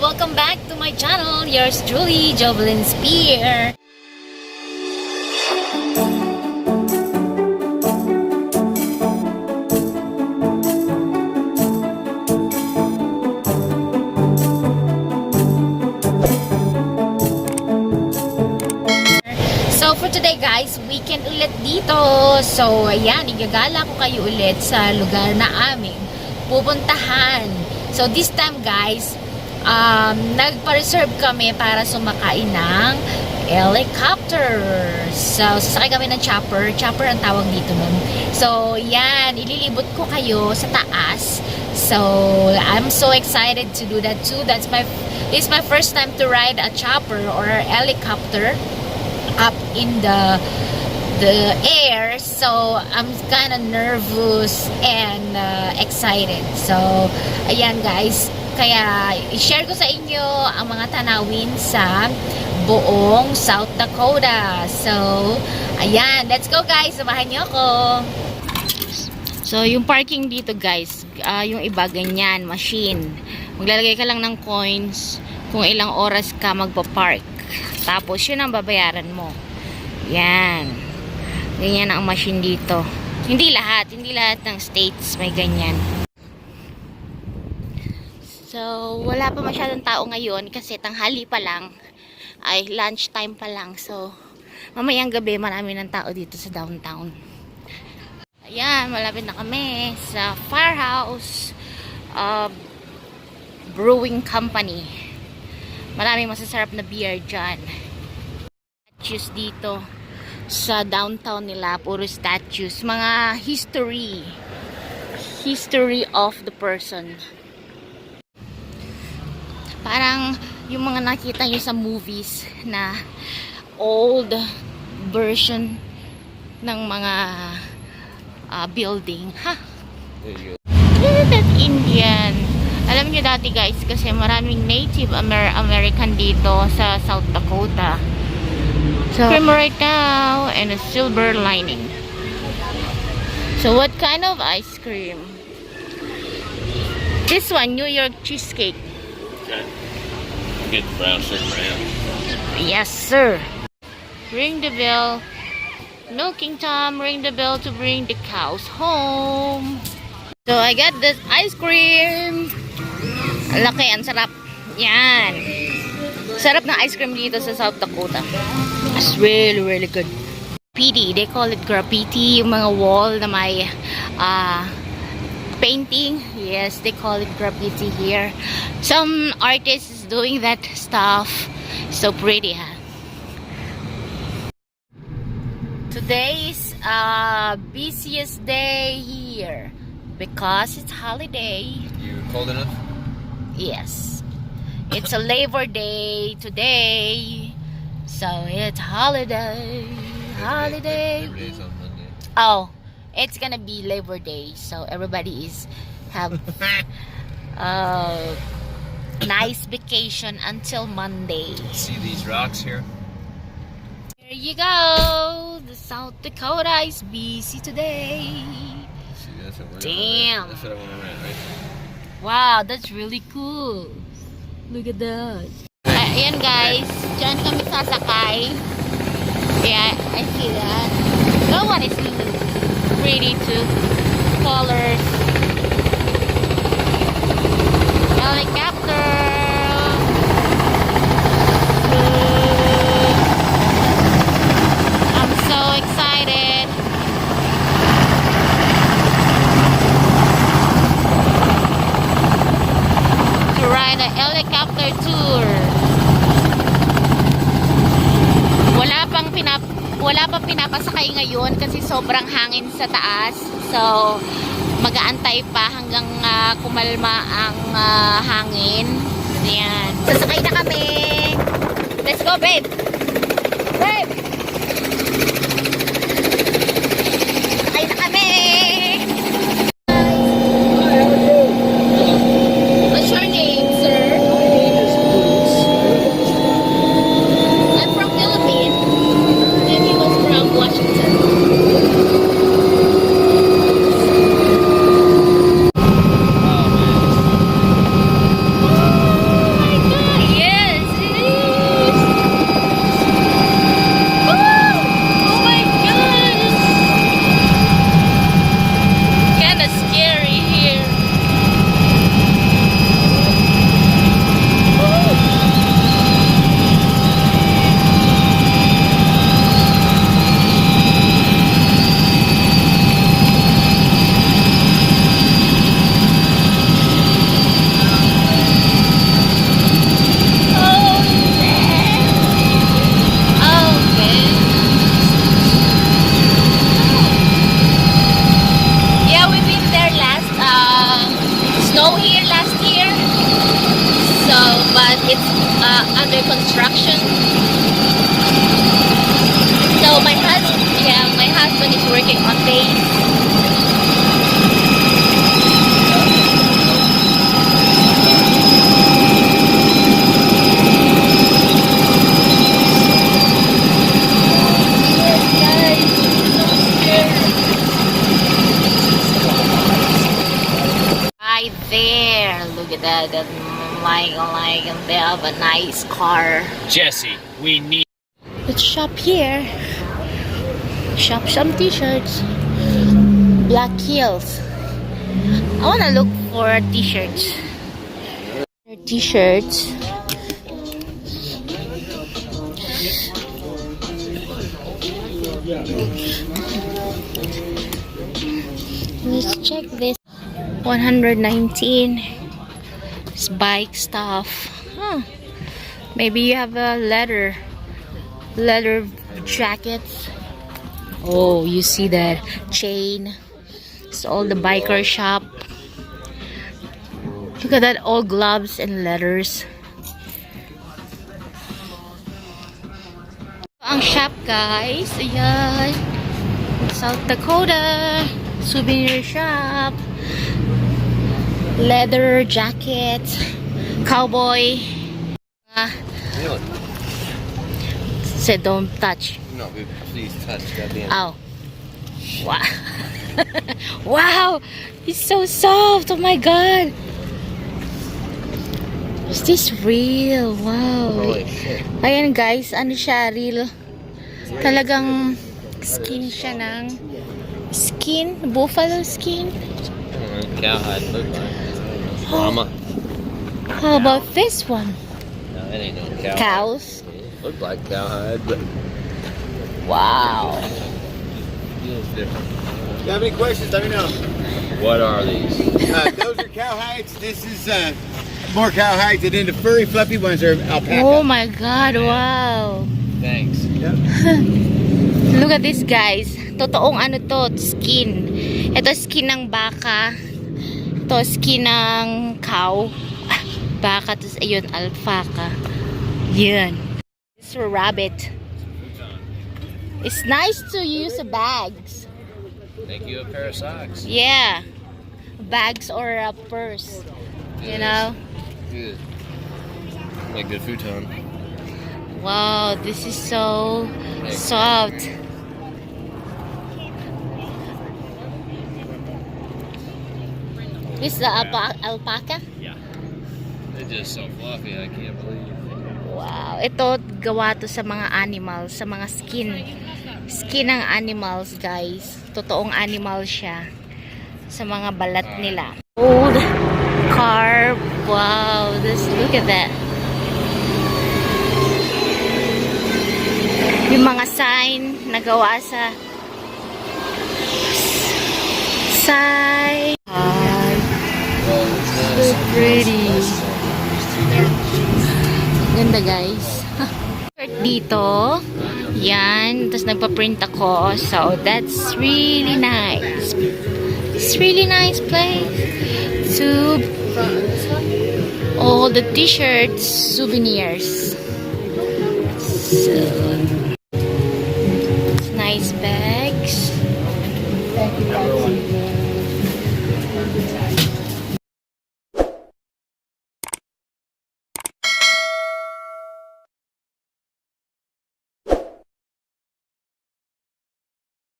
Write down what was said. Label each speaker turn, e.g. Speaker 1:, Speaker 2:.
Speaker 1: welcome back to my channel. Yours truly, Jovelyn Spear. So for today guys, weekend ulit dito. So ayan, igagala ko kayo ulit sa lugar na aming pupuntahan. So this time guys, nagpa-reserve kami para sumakay ng helicopter. So sasakay kami ng chopper. Chopper ang tawag dito nun. So yan, ililibot ko kayo sa taas. So I'm so excited to do that too. This is my first time to ride a chopper or a helicopter up in the air, so I'm kind of nervous and excited. So ayan guys, kaya i-share ko sa inyo ang mga tanawin sa buong South Dakota. So ayan, let's go guys, samahan niyo ako. So yung parking dito guys, yung iba ganyan, machine, maglalagay ka lang ng coins kung ilang oras ka magpa-park. Tapos, yun ang babayaran mo. Yan. Ganyan ang machine dito. Hindi lahat ng states may ganyan. So, wala pa masyadong tao ngayon kasi tanghali pa lang. Ay, lunch time pa lang. So, mamayang gabi marami ng tao dito sa downtown. Ayan, malapit na kami sa Firehouse Brewing Company. Maraming masasarap na beer dyan. Statues dito sa downtown nila, puro statues, mga history of the person. Parang yung mga nakita nyo sa movies na old version ng mga building. Ha? Look at that Indian. Alam nyo dati guys, kasi maraming Native American dito sa South Dakota. So, cream right now and a silver lining. So, what kind of ice cream? This one, New York cheesecake.
Speaker 2: Okay. Get brown sugar man.
Speaker 1: Yes, sir. Ring the bell. Milking time, ring the bell to bring the cows home. So, I got this ice cream. Ang laki, ang sarap. Yan. Sarap ng ice cream dito sa South Dakota. It's really, really good. Graffiti. They call it graffiti. Yung mga wall na may painting. Yes, they call it graffiti here. Some artist is doing that stuff. So pretty, huh? Today's busiest day here because it's holiday.
Speaker 2: You cold enough?
Speaker 1: Yes, it's a Labor Day today, so it's holiday.
Speaker 2: Labor Day's on Monday.
Speaker 1: Oh, it's gonna be Labor Day, so everybody is have nice vacation until Monday.
Speaker 2: See these rocks here?
Speaker 1: Here you go. The South Dakota is busy today.
Speaker 2: See, that's what we're
Speaker 1: Damn.
Speaker 2: That's what I want to rent, right?
Speaker 1: Wow, that's really cool. Look at that. Ayan guys, dyan kami sasakay. Yeah, I see that. That one is pretty too. Colors. Helicopter. I'm so excited. To ride a helicopter tour. Wala pang pinapasakay ngayon kasi sobrang hangin sa taas. So mag-aantay pa hanggang kumalma ang hangin. Ayan. Sasakay na kami. Let's go, babe. Babe. Sasakay na kami. What's your name, sir? I'm from Philippines. And he was from Washington. Oh my God. but it's under construction. So my husband is working on base. Right there, look at that. That like they have a nice car.
Speaker 2: Jesse, we need.
Speaker 1: Let's shop here. Shop some t-shirts. Black heels. I wanna look for t-shirts. T-shirts. Let's check this. 119. It's bike stuff. Huh. Maybe you have a leather jackets. Oh, you see that chain. It's all the biker shop. Look at that, all gloves and leathers. Ang shop, guys. Ayan. South Dakota souvenir shop. Leather jackets. Cowboy. Said don't touch.
Speaker 2: No, please touch. Goddamn.
Speaker 1: Oh. Wow. Wow. It's so soft. Oh my god. Is this real? Wow.
Speaker 2: Holy shit.
Speaker 1: Ayan guys, ano siya, real. Talagang skin siya ng buffalo skin.
Speaker 2: Cowhide look like. Mama.
Speaker 1: How about this one?
Speaker 2: No, it ain't no cowhide.
Speaker 1: Cows.
Speaker 2: Look like cowhide, but
Speaker 1: Wow.
Speaker 2: feels different.
Speaker 3: If you have any questions, let me know.
Speaker 2: What are these?
Speaker 3: Those are cowhides. This is more cowhides, and then the furry, fluffy ones are alpaca.
Speaker 1: Oh my god, wow.
Speaker 2: Thanks.
Speaker 3: Yep.
Speaker 1: Look at this guys. Totoong ano to, skin. Ito skin ng baka. Ito skin ng cow. Baka, tapos ayun, alpaca. Yan. It's for rabbit. It's nice to use bags.
Speaker 2: Make you a pair of socks.
Speaker 1: Yeah. Bags or a purse. You know?
Speaker 2: Good. Make good futon.
Speaker 1: Wow, this is so soft. This is the alpaca?
Speaker 2: Yeah. They're just so fluffy, I can't believe.
Speaker 1: Wow. Ito, gawa to sa mga animals, sa mga skin. Skin ng animals, guys. Totoong animal siya. Sa mga balat nila. Old car. Wow. Look at that. Yung mga sign na gawa sa side. So pretty. Ganda guys. Dito. Yan. Tapos nagpa-print ako. So that's really nice. It's really nice place. To all the t-shirts, souvenirs. So nice bags.